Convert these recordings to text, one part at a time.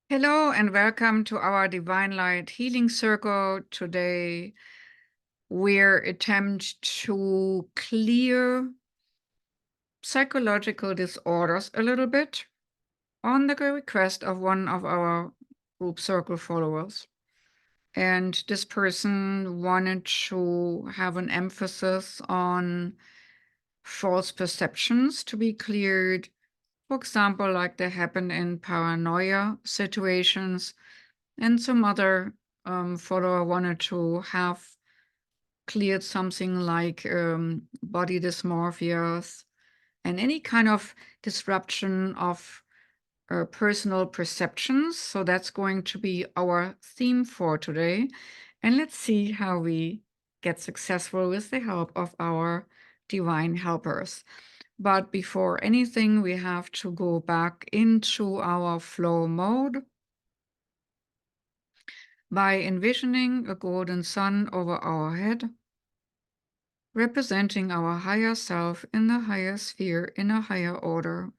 Hello and welcome to our Divine Light Healing Circle. Today we're attempt to clear psychological disorders a little bit on the request of one of our group circle followers. And this person wanted to have an emphasis on false perceptions to be cleared. For example, like they happen in paranoia situations. And some other follower wanted to have cleared something like body dysmorphias and any kind of disruption of personal perceptions. So that's going to be our theme for today. And let's see how we get successful with the help of our divine helpers. But before anything, we have to go back into our flow mode by envisioning a golden sun over our head, representing our higher self in the higher sphere in a higher order.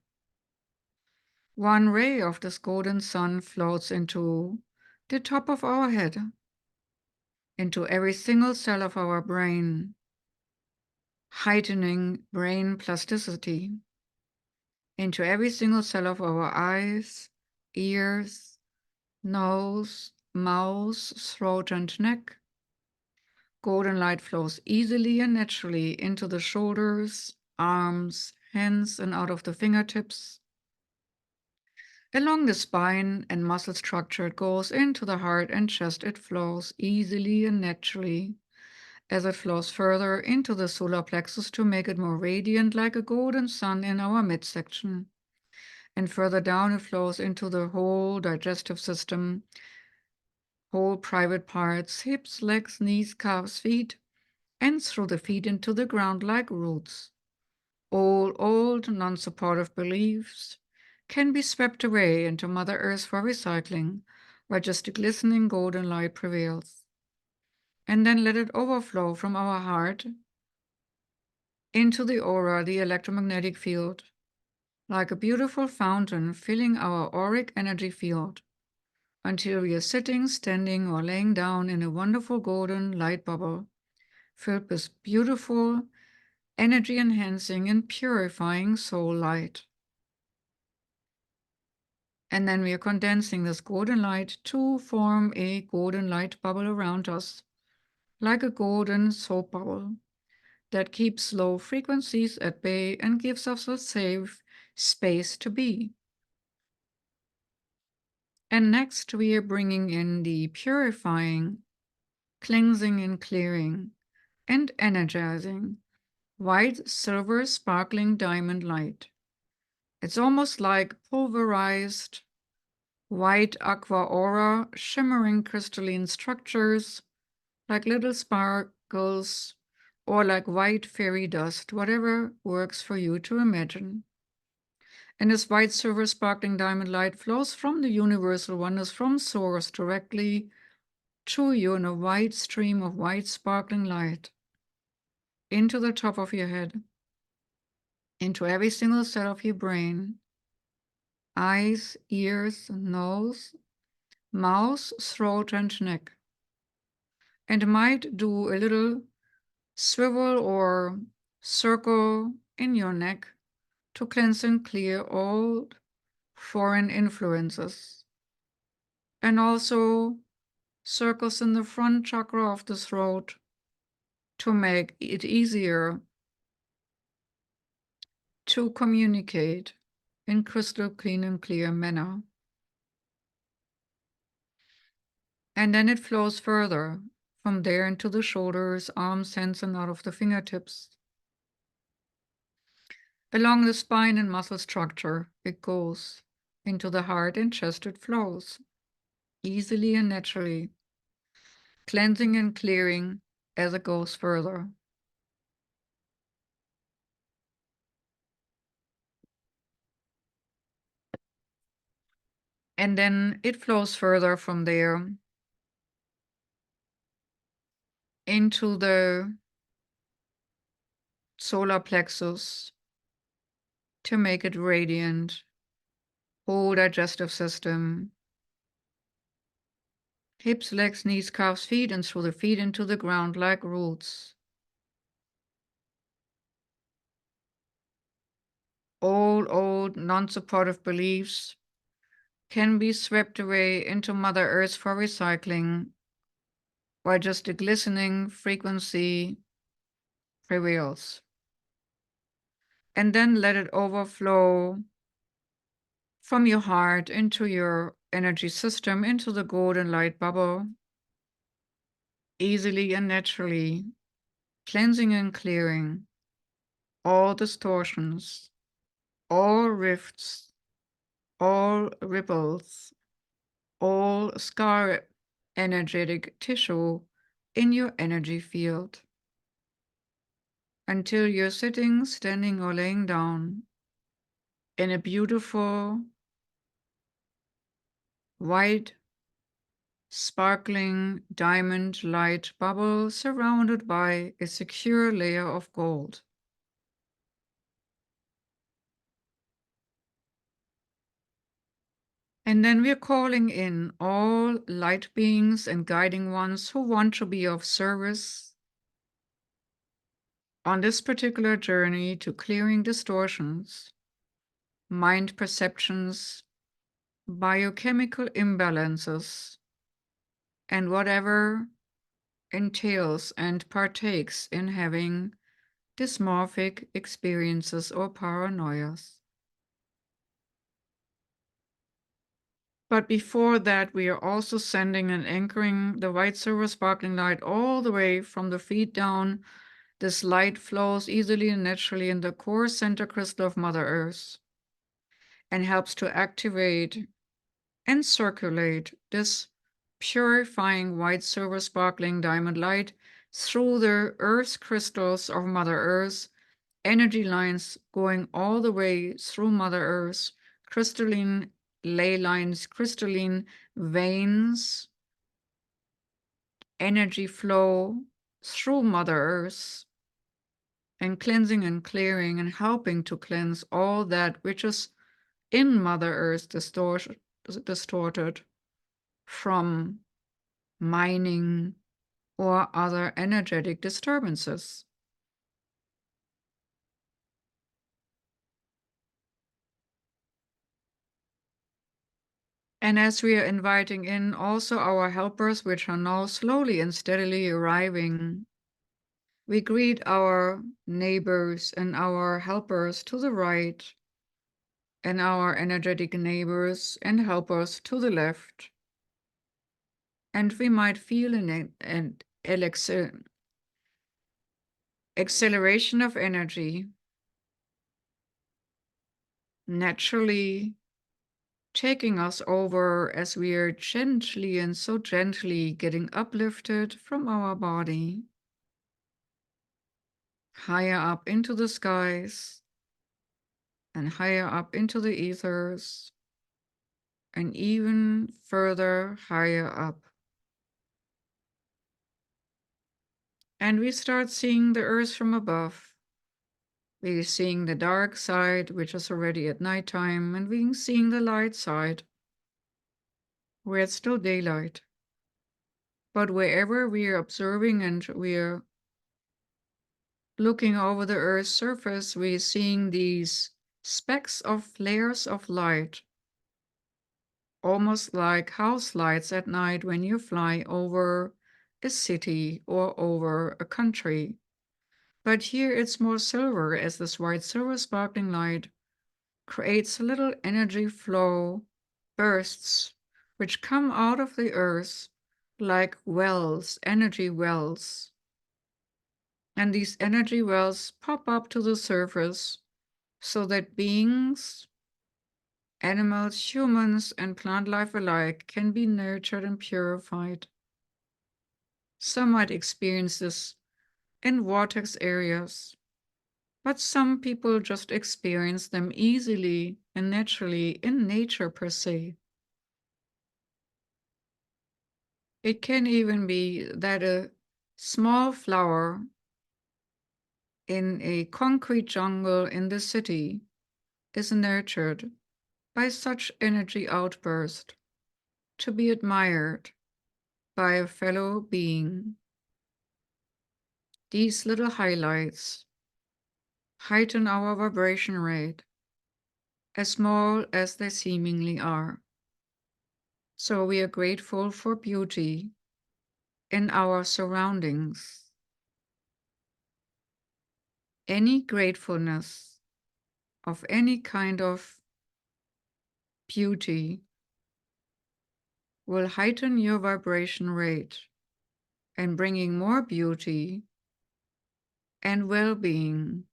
One ray of this golden sun floats into the top of our head, into every single cell of our brain, heightening brain plasticity, into every single cell of our eyes, ears, nose, mouth, throat, and neck. Golden light flows easily and naturally into the shoulders, arms, hands, and out of the fingertips. Along the spine and muscle structure, it goes into the heart and chest. It flows easily and naturally as it flows further into the solar plexus to make it more radiant like a golden sun in our midsection. And further down, it flows into the whole digestive system, whole private parts, hips, legs, knees, calves, feet, and through the feet into the ground like roots. All old, non-supportive beliefs can be swept away into Mother Earth for recycling, where just a glistening golden light prevails. And then let it overflow from our heart into the aura, the electromagnetic field, like a beautiful fountain filling our auric energy field, until we are sitting, standing, or laying down in a wonderful golden light bubble, filled with beautiful, energy-enhancing and purifying soul light. And then we are condensing this golden light to form a golden light bubble around us, like a golden soap bubble that keeps low frequencies at bay and gives us a safe space to be. And next we are bringing in the purifying, cleansing and clearing, and energizing white, silver, sparkling diamond light. It's almost like pulverized white aqua aura, shimmering crystalline structures like little sparkles or like white fairy dust, whatever works for you to imagine. And this white silver sparkling diamond light flows from the universal oneness, from source directly to you in a white stream of white sparkling light into the top of your head, into every single cell of your brain, eyes, ears, nose, mouth, throat, and neck. And might do a little swivel or circle in your neck to cleanse and clear all foreign influences. And also circles in the front chakra of the throat to make it easier to communicate in crystal clean and clear manner. And then it flows further from there into the shoulders, arms, hands, and out of the fingertips. Along the spine and muscle structure, it goes into the heart and chest. It flows easily and naturally, cleansing and clearing as it goes further. And then it flows further from there into the solar plexus to make it radiant, whole digestive system, hips, legs, knees, calves, feet, and through the feet into the ground like roots. Old, non-supportive beliefs can be swept away into Mother Earth for recycling, while just a glistening frequency prevails. And then let it overflow from your heart into your energy system, into the golden light bubble, easily and naturally, cleansing and clearing all distortions, all rifts, all ripples, all scar energetic tissue in your energy field, until you're sitting, standing, or laying down in a beautiful, white, sparkling diamond light bubble surrounded by a secure layer of gold. And then we're calling in all light beings and guiding ones who want to be of service on this particular journey to clearing distortions, mind perceptions, biochemical imbalances, and whatever entails and partakes in having dysmorphic experiences or paranoias. But before that, we are also sending and anchoring the white silver sparkling light all the way from the feet down. This light flows easily and naturally in the core center crystal of Mother Earth and helps to activate and circulate this purifying white silver sparkling diamond light through the earth crystals of Mother Earth, energy lines going all the way through Mother Earth, crystalline ley lines, crystalline veins, energy flow through Mother Earth, and cleansing and clearing and helping to cleanse all that which is in Mother Earth distorted from mining or other energetic disturbances. And as we are inviting in also our helpers, which are now slowly and steadily arriving, we greet our neighbors and our helpers to the right, and our energetic neighbors and helpers to the left. And we might feel an acceleration of energy naturally taking us over as we are gently and so gently getting uplifted from our body, higher up into the skies and higher up into the ethers and even further higher up. And we start seeing the earth from above. We're seeing the dark side, which is already at nighttime, and we're seeing the light side, where it's still daylight. But wherever we are observing and we're looking over the Earth's surface, we're seeing these specks of flares of light, almost like house lights at night when you fly over a city or over a country. But here it's more silver, as this white silver sparkling light creates a little energy flow bursts which come out of the earth like wells, energy wells. And these energy wells pop up to the surface so that beings, animals, humans, and plant life alike can be nurtured and purified. Some might experience this in vortex areas, but some people just experience them easily and naturally in nature per se. It can even be that a small flower in a concrete jungle in the city is nurtured by such energy outburst to be admired by a fellow being. These little highlights heighten our vibration rate, as small as they seemingly are. So we are grateful for beauty in our surroundings. Any gratefulness of any kind of beauty will heighten your vibration rate and bringing more beauty and well-being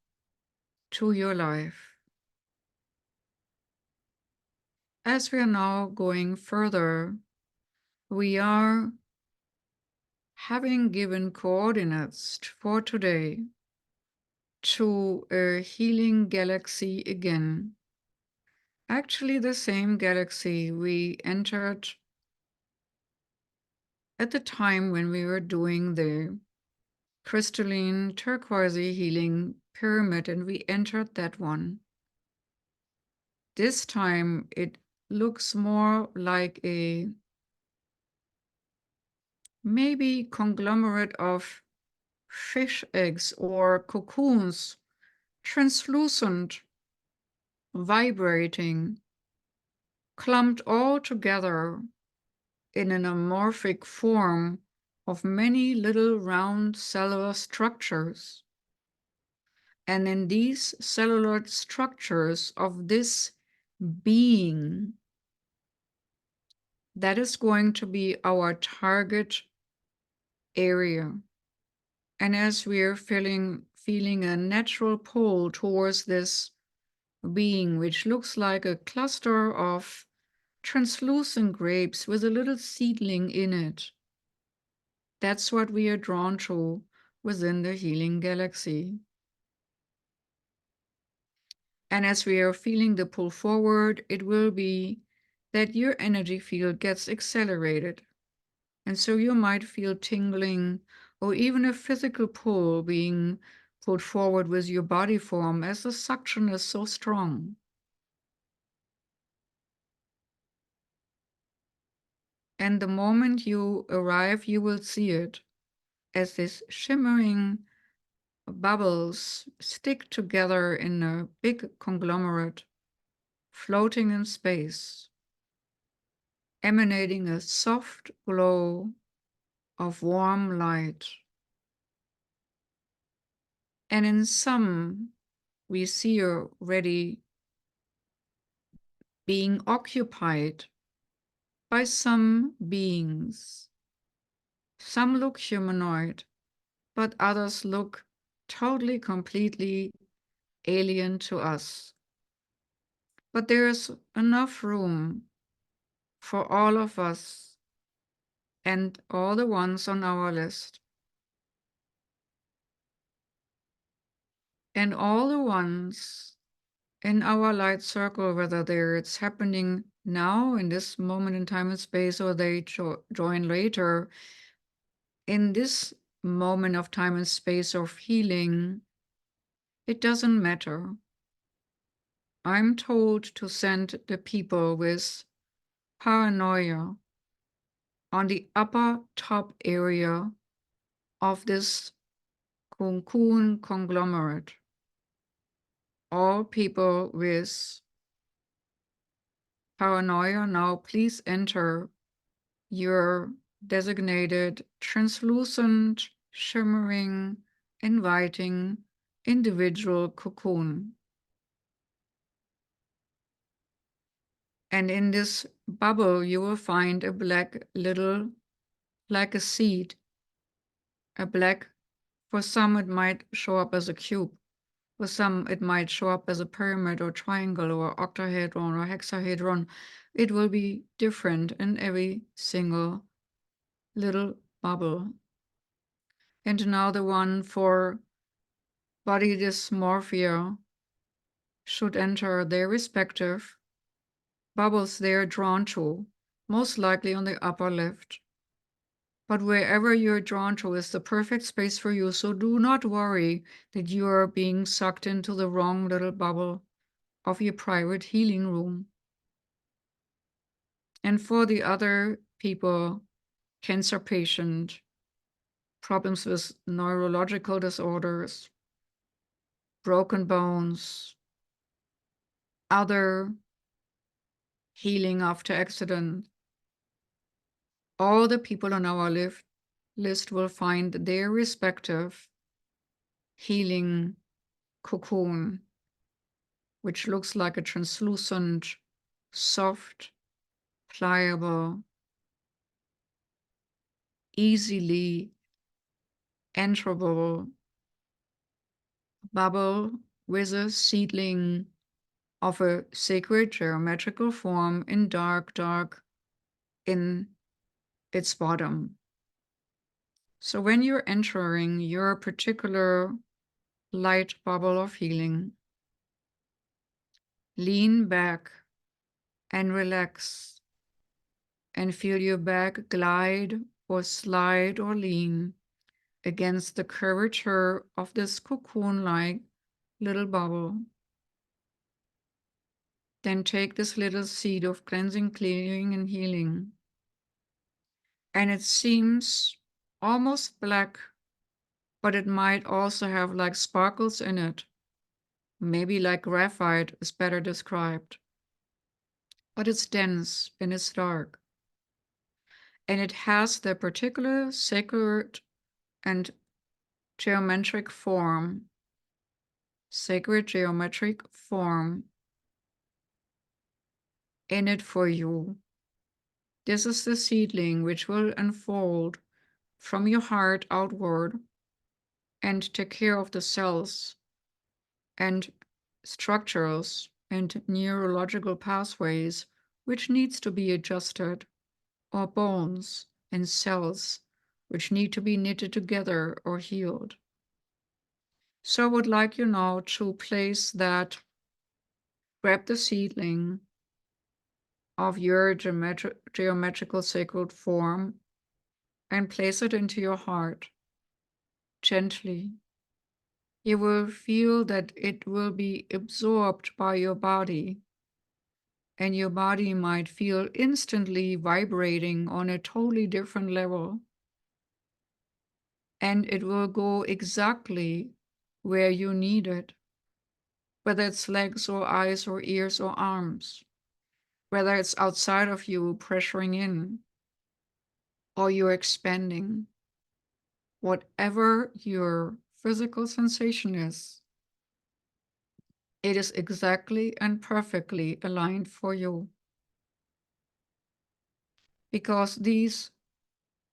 to your life. As we are now going further, we are having given coordinates for today to a healing galaxy again. Actually, the same galaxy we entered at the time when we were doing the crystalline turquoise healing pyramid, and we entered that one. This time it looks more like a maybe conglomerate of fish eggs or cocoons, translucent, vibrating, clumped all together in an amorphic form of many little round cellular structures. And in these cellular structures of this being, that is going to be our target area. And as we are feeling a natural pull towards this being, which looks like a cluster of translucent grapes with a little seedling in it, that's what we are drawn to within the healing galaxy. And as we are feeling the pull forward, it will be that your energy field gets accelerated. And so you might feel tingling or even a physical pull being pulled forward with your body form as the suction is so strong. And the moment you arrive, you will see it as this shimmering bubbles stick together in a big conglomerate, floating in space, emanating a soft glow of warm light. And in some, we see already being occupied by some beings. Some look humanoid, but others look totally, completely alien to us. But there's enough room for all of us and all the ones on our list. And all the ones in our light circle, whether it's happening now in this moment in time and space, or they join later, in this moment of time and space of healing, it doesn't matter. I'm told to send the people with paranoia on the upper top area of this cocoon conglomerate. All people with paranoia, now please enter your designated translucent, shimmering, inviting individual cocoon. And in this bubble, you will find a black little, like a seed. A black, for some it might show up as a cube. For some it might show up as a pyramid or triangle or octahedron or hexahedron. It will be different in every single little bubble. And now the one for body dysmorphia should enter their respective bubbles they are drawn to, most likely on the upper left. But wherever you're drawn to is the perfect space for you, so do not worry that you are being sucked into the wrong little bubble of your private healing room. And for the other people cancer patient, problems with neurological disorders, broken bones, other healing after accident. All the people on our list will find their respective healing cocoon, which looks like a translucent, soft, pliable, easily enterable bubble with a seedling of a sacred geometrical form in dark in its bottom. So when you're entering your particular light bubble of healing, lean back and relax and feel your back glide or slide or lean against the curvature of this cocoon-like little bubble. Then take this little seed of cleansing, clearing, and healing. And it seems almost black, but it might also have like sparkles in it. Maybe like graphite is better described. But it's dense and it's dark. And it has the particular sacred and geometric form, sacred geometric form in it for you. This is the seedling which will unfold from your heart outward and take care of the cells and structures and neurological pathways which needs to be adjusted, or bones and cells which need to be knitted together or healed. So I would like you now to place that, grab the seedling of your geometrical sacred form and place it into your heart gently. You will feel that it will be absorbed by your body, and your body might feel instantly vibrating on a totally different level. And it will go exactly where you need it, whether it's legs or eyes or ears or arms, whether it's outside of you pressuring in or you're expanding. Whatever your physical sensation is, it is exactly and perfectly aligned for you. Because these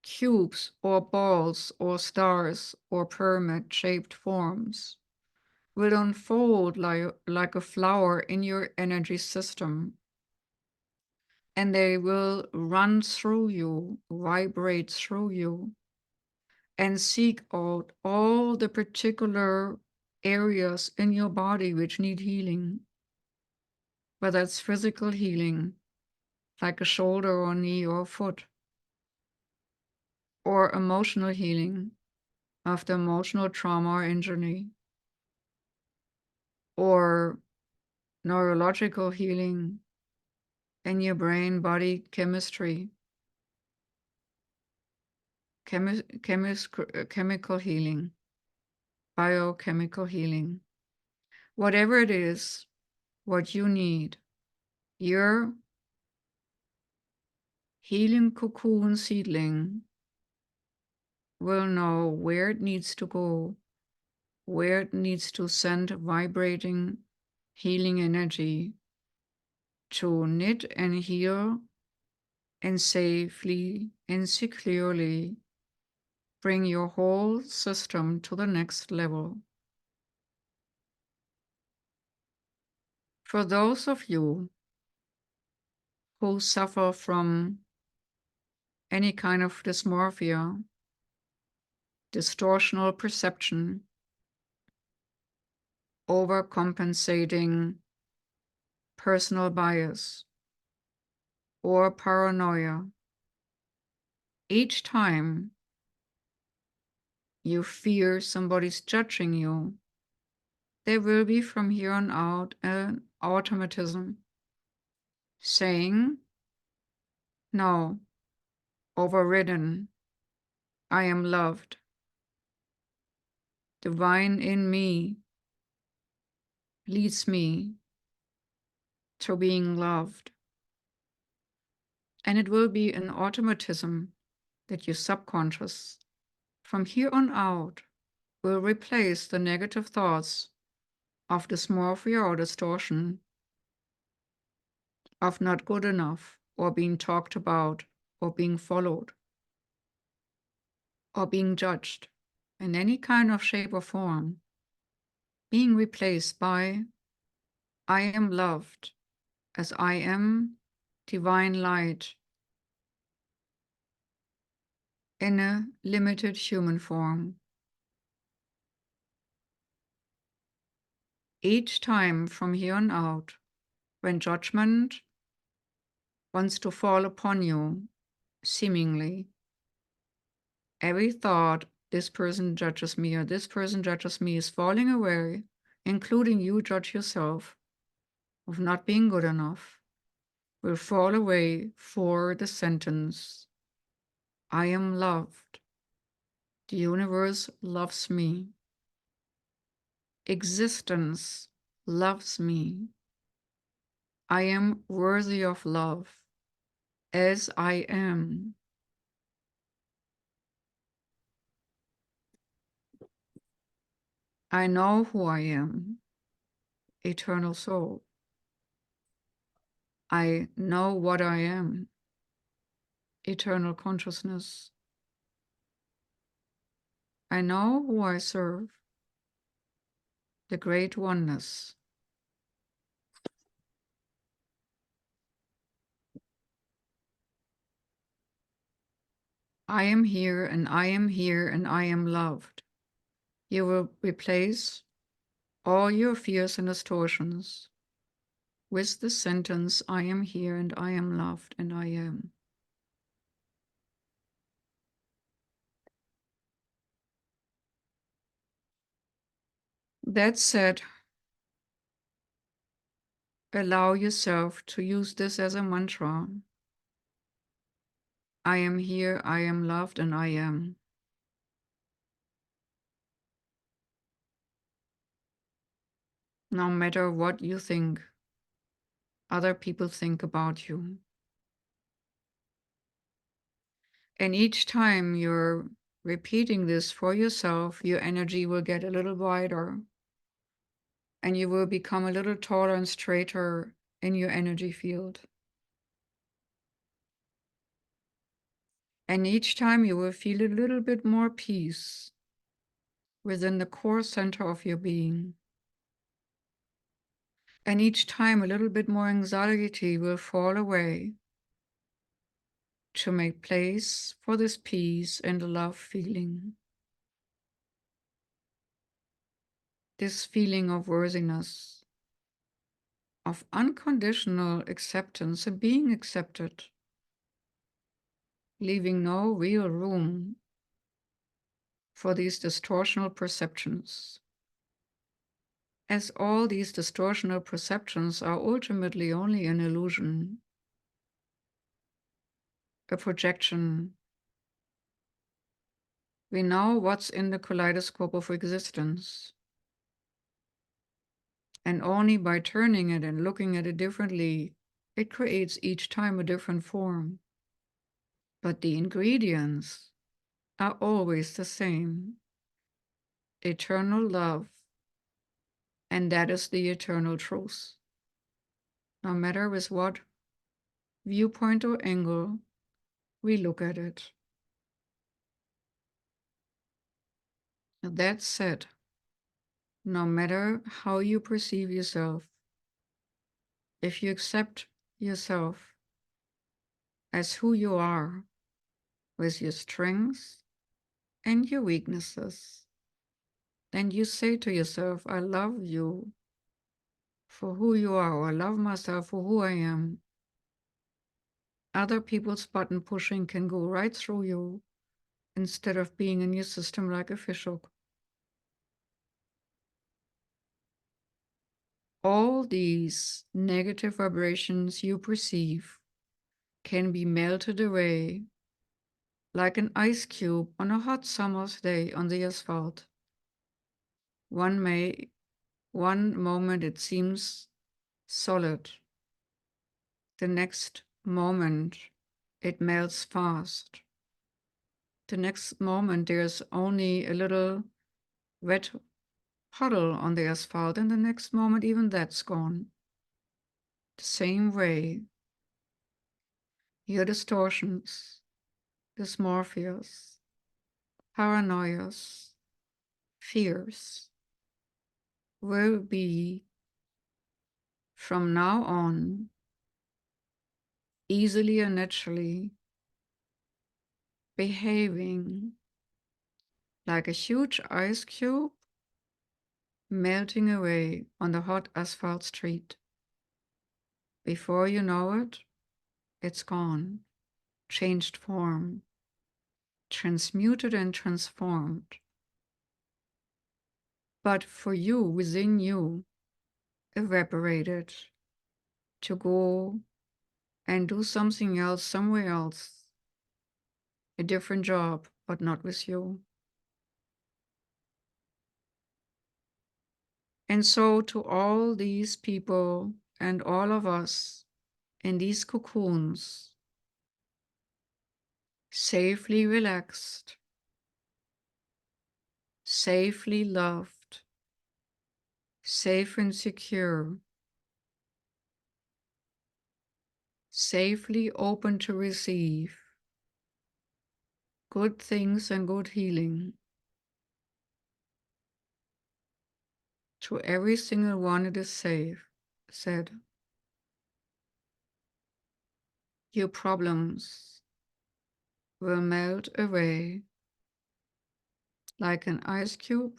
cubes or balls or stars or pyramid-shaped forms will unfold like a flower in your energy system. And they will run through you, vibrate through you, and seek out all the particular areas in your body which need healing. Whether it's physical healing, like a shoulder or knee or foot, or emotional healing after emotional trauma or injury, or neurological healing in your brain body chemistry, chemical healing, biochemical healing. Whatever it is, what you need, your healing cocoon seedling will know where it needs to go, where it needs to send vibrating healing energy to knit and heal and safely and securely bring your whole system to the next level. For those of you who suffer from any kind of dysmorphia, distortional perception, overcompensating personal bias, or paranoia, each time you fear somebody's judging you, there will be from here on out an automatism saying, no, overridden. I am loved. Divine in me leads me to being loved. And it will be an automatism that your subconscious, from here on out, will replace the negative thoughts of dysmorphia or distortion, of not good enough, or being talked about, or being followed, or being judged in any kind of shape or form, being replaced by I am loved as I am divine light in a limited human form. Each time from here on out, when judgment wants to fall upon you, seemingly, every thought, this person judges me or this person judges me, is falling away, including you judge yourself, of not being good enough, will fall away for the sentence, I am loved. The universe loves me. Existence loves me. I am worthy of love as I am. I know who I am, eternal soul. I know what I am, eternal consciousness. I know who I serve, the great oneness. I am here and I am here and I am loved. You will replace all your fears and distortions with the sentence, I am here and I am loved and I am. That said, allow yourself to use this as a mantra. I am here, I am loved, and I am. No matter what you think, other people think about you. And each time you're repeating this for yourself, your energy will get a little wider and you will become a little taller and straighter in your energy field. And each time you will feel a little bit more peace within the core center of your being. And each time a little bit more anxiety will fall away to make place for this peace and the love feeling. This feeling of worthiness, of unconditional acceptance and being accepted, leaving no real room for these distortional perceptions. As all these distortional perceptions are ultimately only an illusion, a projection. We know what's in the kaleidoscope of existence. And only by turning it and looking at it differently, it creates each time a different form. But the ingredients are always the same. Eternal love. And that is the eternal truth. No matter with what viewpoint or angle we look at it. That said, no matter how you perceive yourself, if you accept yourself as who you are, with your strengths and your weaknesses, then you say to yourself, I love you for who you are, or I love myself for who I am. Other people's button pushing can go right through you instead of being in your system like a fishhook. All these negative vibrations you perceive can be melted away like an ice cube on a hot summer's day on the asphalt. One moment it seems solid. The next moment it melts fast. The next moment there's only a little wet puddle on the asphalt, and the next moment even that's gone. The same way, your distortions, dysmorphias, paranoias, fears will be from now on easily and naturally behaving like a huge ice cube melting away on the hot asphalt street. Before you know it, it's gone, changed form, transmuted and transformed. But for you, within you, evaporated to go and do something else somewhere else, a different job, but not with you. And so to all these people and all of us in these cocoons, safely relaxed, safely loved, safe and secure, safely open to receive good things and good healing. To every single one it is said, your problems will melt away like an ice cube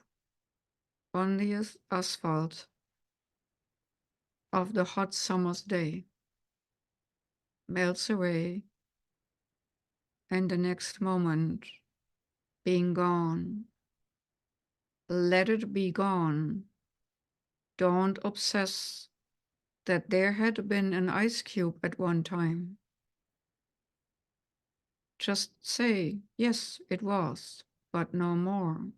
on the asphalt of the hot summer's day. Melts away, and the next moment being gone. Let it be gone. Don't obsess that there had been an ice cube at one time. Just say, yes, it was, but no more.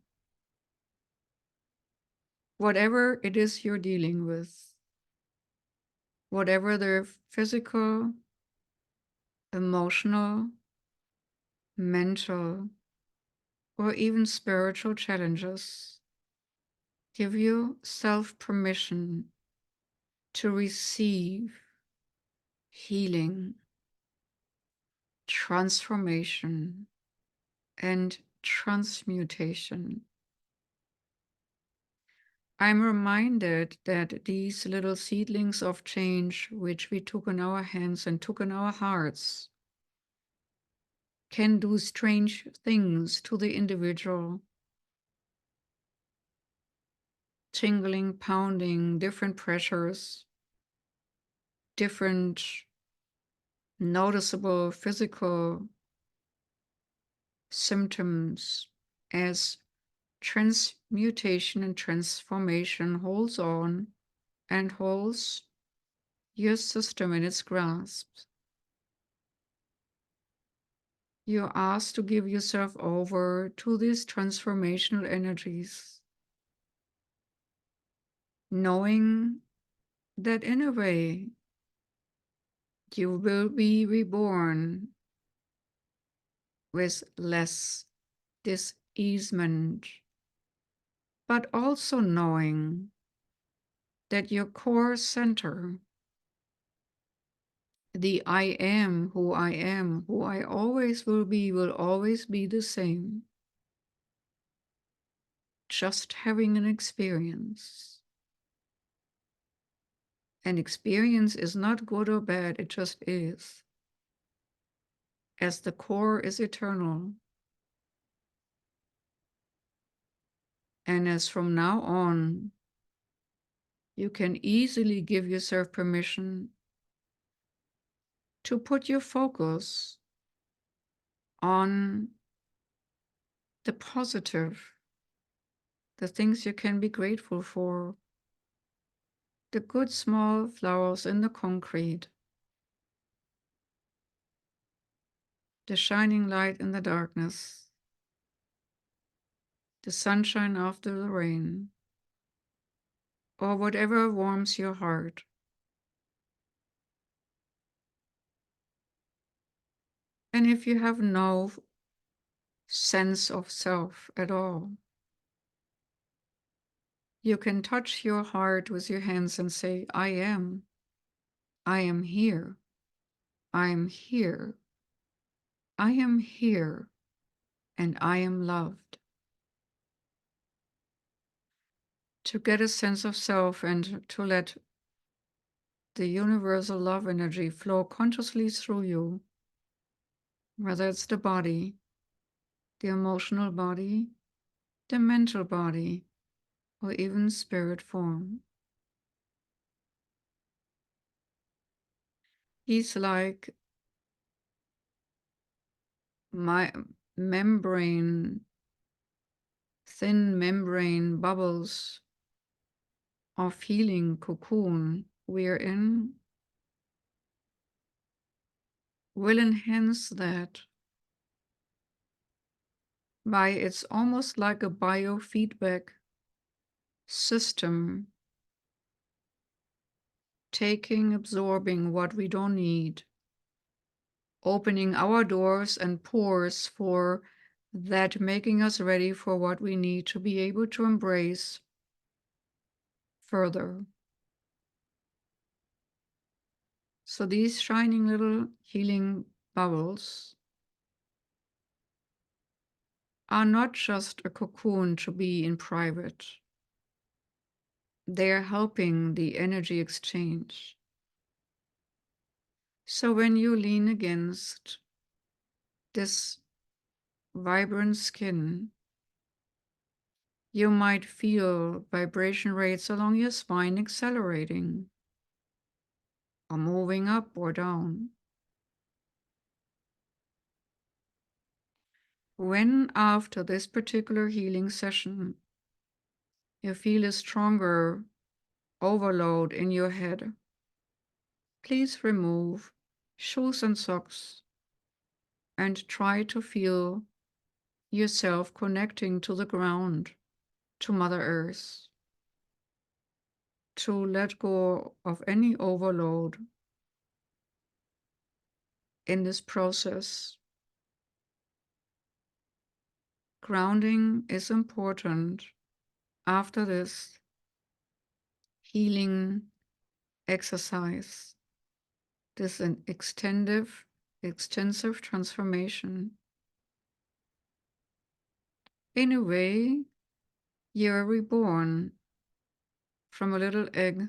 Whatever it is you're dealing with, whatever the physical, emotional, mental, or even spiritual challenges, give yourself permission to receive healing, transformation, and transmutation. I'm reminded that these little seedlings of change, which we took in our hands and took in our hearts, can do strange things to the individual. Tingling, pounding, different pressures, different noticeable physical symptoms as transmutation and transformation holds on and holds your system in its grasp. You're asked to give yourself over to these transformational energies, knowing that in a way you will be reborn with less diseasement, but also knowing that your core center, the I am, who I always will always be the same. Just having an experience. An experience is not good or bad, it just is. As the core is eternal. And as from now on, you can easily give yourself permission to put your focus on the positive, the things you can be grateful for, the good small flowers in the concrete, the shining light in the darkness, the sunshine after the rain, or whatever warms your heart. And if you have no sense of self at all, you can touch your heart with your hands and say, I am here, I am here, I am here, and I am loved. To get a sense of self and to let the universal love energy flow consciously through you, whether it's the body, the emotional body, the mental body, or even spirit form. He's like my membrane, thin membrane bubbles of healing cocoon we're in will enhance that by it's almost like a biofeedback system, taking, absorbing what we don't need, opening our doors and pores for that, making us ready for what we need to be able to embrace further. So these shining little healing bubbles are not just a cocoon to be in private. They are helping the energy exchange. So when you lean against this vibrant skin, you might feel vibration rates along your spine accelerating or moving up or down. When after this particular healing session, you feel a stronger overload in your head, please remove shoes and socks and try to feel yourself connecting to the ground, to Mother Earth, to let go of any overload in this process. Grounding is important after this healing exercise, this an extensive transformation. In a way, you're reborn from a little egg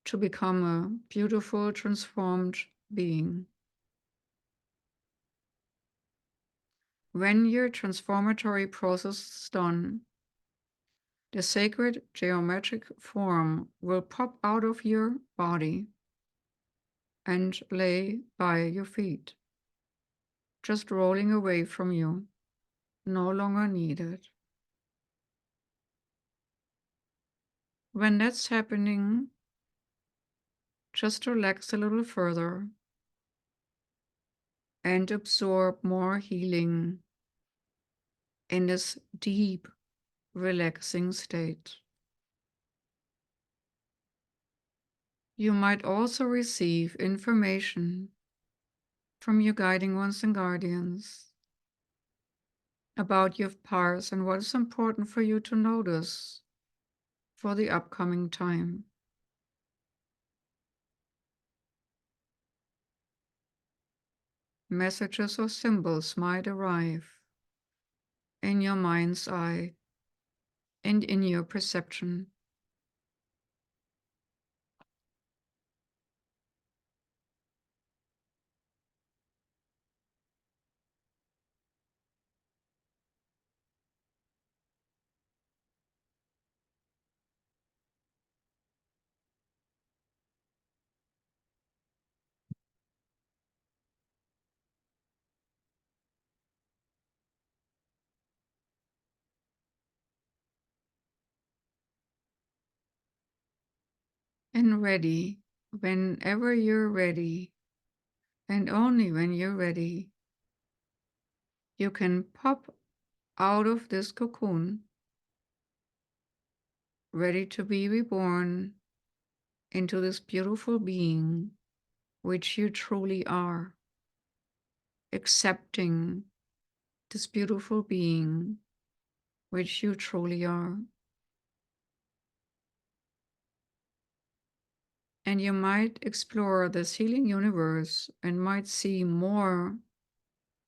to become a beautiful, transformed being. When your transformatory process is done, the sacred geometric form will pop out of your body and lay by your feet, just rolling away from you, no longer needed. When that's happening, just relax a little further and absorb more healing in this deep, relaxing state. You might also receive information from your guiding ones and guardians about your past and what is important for you to notice for the upcoming time. Messages or symbols might arrive in your mind's eye and in your perception. And ready, whenever you're ready, And only when you're ready, you can pop out of this cocoon, ready to be reborn into this beautiful being, which you truly are, accepting this beautiful being, which you truly are. And you might explore this healing universe and might see more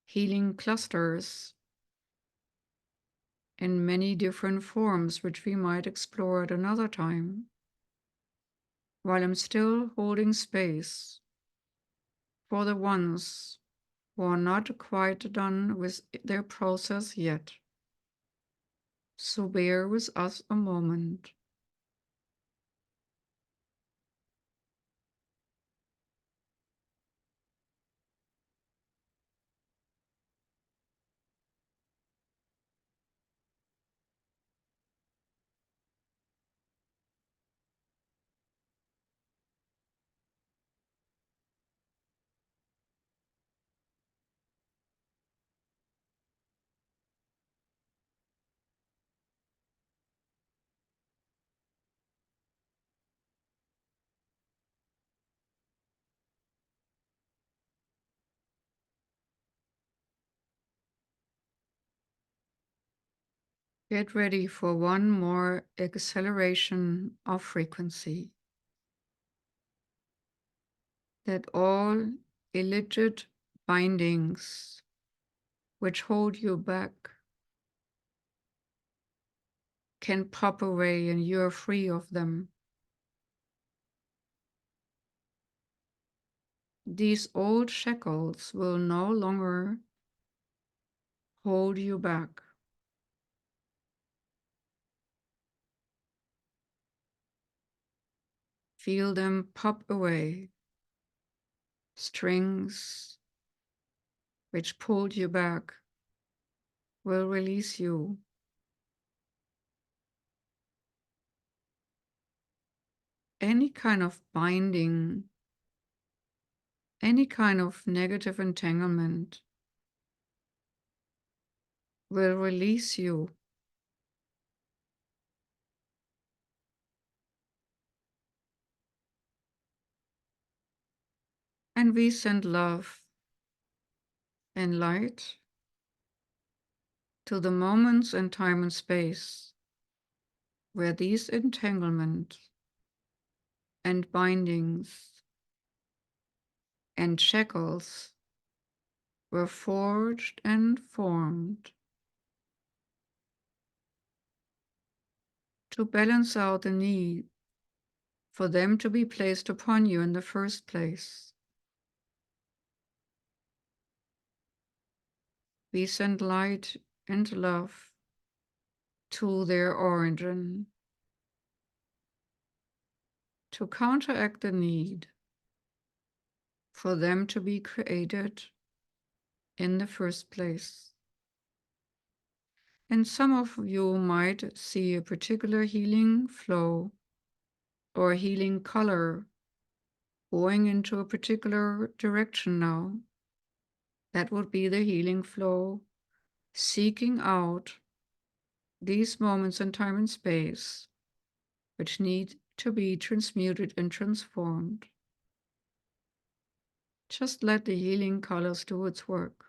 healing clusters in many different forms, which we might explore at another time, while I'm still holding space for the ones who are not quite done with their process yet. So bear with us a moment. Get ready for one more acceleration of frequency. That all illicit bindings which hold you back can pop away and you are free of them. These old shackles will no longer hold you back. Feel them pop away. Strings which pulled you back will release you. Any kind of binding, any kind of negative entanglement will release you. And we send love and light to the moments in time and space where these entanglements and bindings and shackles were forged and formed to balance out the need for them to be placed upon you in the first place. We send light and love to their origin to counteract the need for them to be created in the first place. And some of you might see a particular healing flow or healing color going into a particular direction now. That would be the healing flow, seeking out these moments in time and space, which need to be transmuted and transformed. Just let the healing colors do its work.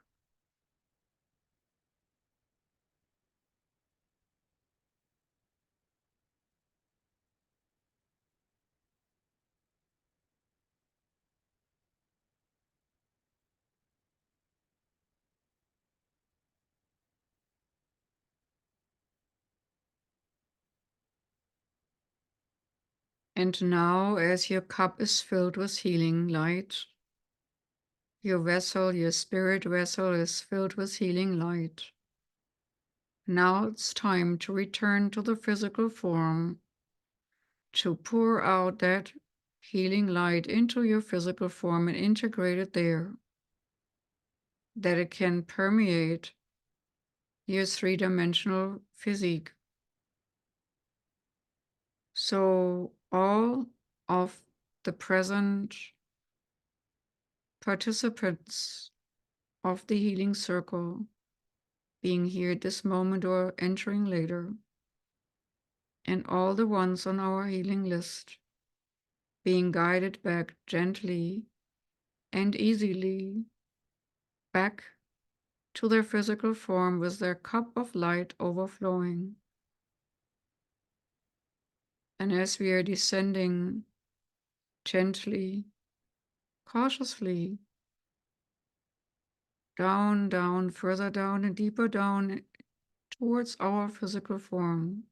And now, as your cup is filled with healing light, your vessel, your spirit vessel is filled with healing light. Now it's time to return to the physical form, to pour out that healing light into your physical form and integrate it there, that it can permeate your three-dimensional physique. So all of the present participants of the healing circle, being here at this moment or entering later, and all the ones on our healing list, being guided back gently and easily back to their physical form with their cup of light overflowing. And as we are descending gently, cautiously, down, down, further down and deeper down towards our physical form,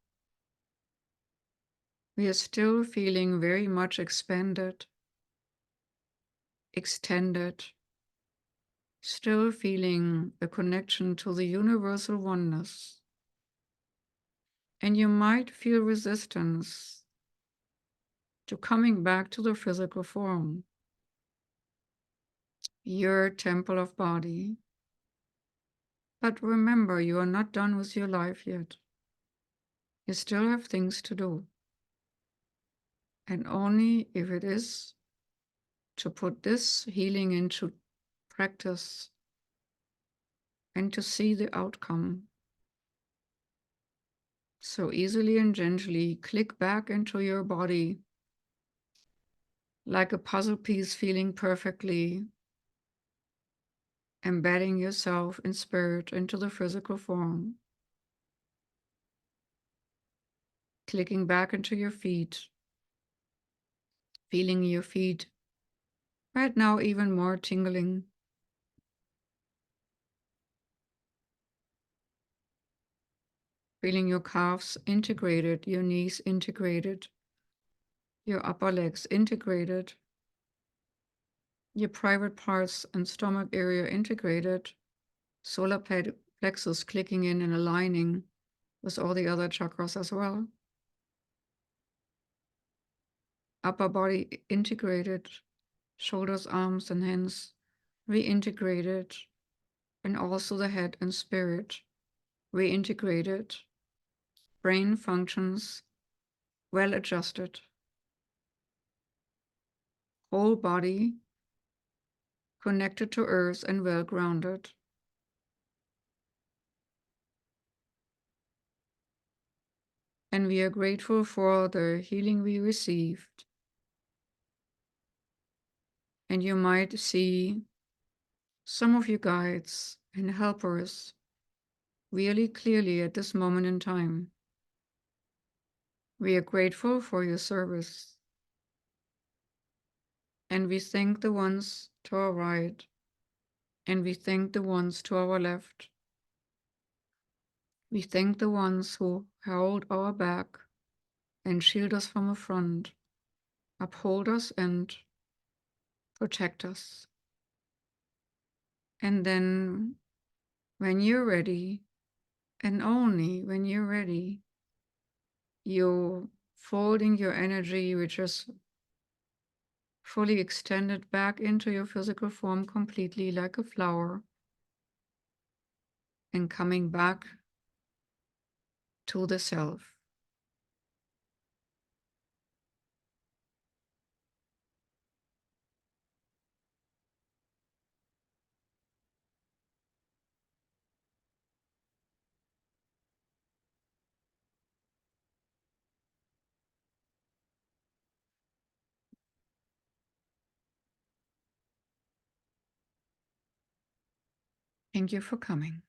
we are still feeling very much expanded, extended, still feeling a connection to the universal oneness. And you might feel resistance to coming back to the physical form, your temple of body. But remember, you are not done with your life yet. You still have things to do. And only if it is to put this healing into practice and to see the outcome. So easily and gently click back into your body like a puzzle piece, feeling perfectly, embedding yourself in spirit into the physical form. Clicking back into your feet, feeling your feet right now even more tingling. Feeling your calves integrated, your knees integrated, your upper legs integrated, your private parts and stomach area integrated, solar plexus clicking in and aligning with all the other chakras as well. Upper body integrated, shoulders, arms, and hands reintegrated, and also the head and spirit reintegrated. Brain functions well adjusted. Whole body connected to earth and well grounded. And we are grateful for the healing we received. And you might see some of your guides and helpers really clearly at this moment in time. We are grateful for your service. And we thank the ones to our right, and we thank the ones to our left. We thank the ones who hold our back and shield us from the front, uphold us and protect us. And then, when you're ready, and only when you're ready, you're folding your energy, which is fully extended back into your physical form completely like a flower, and coming back to the self. Thank you for coming.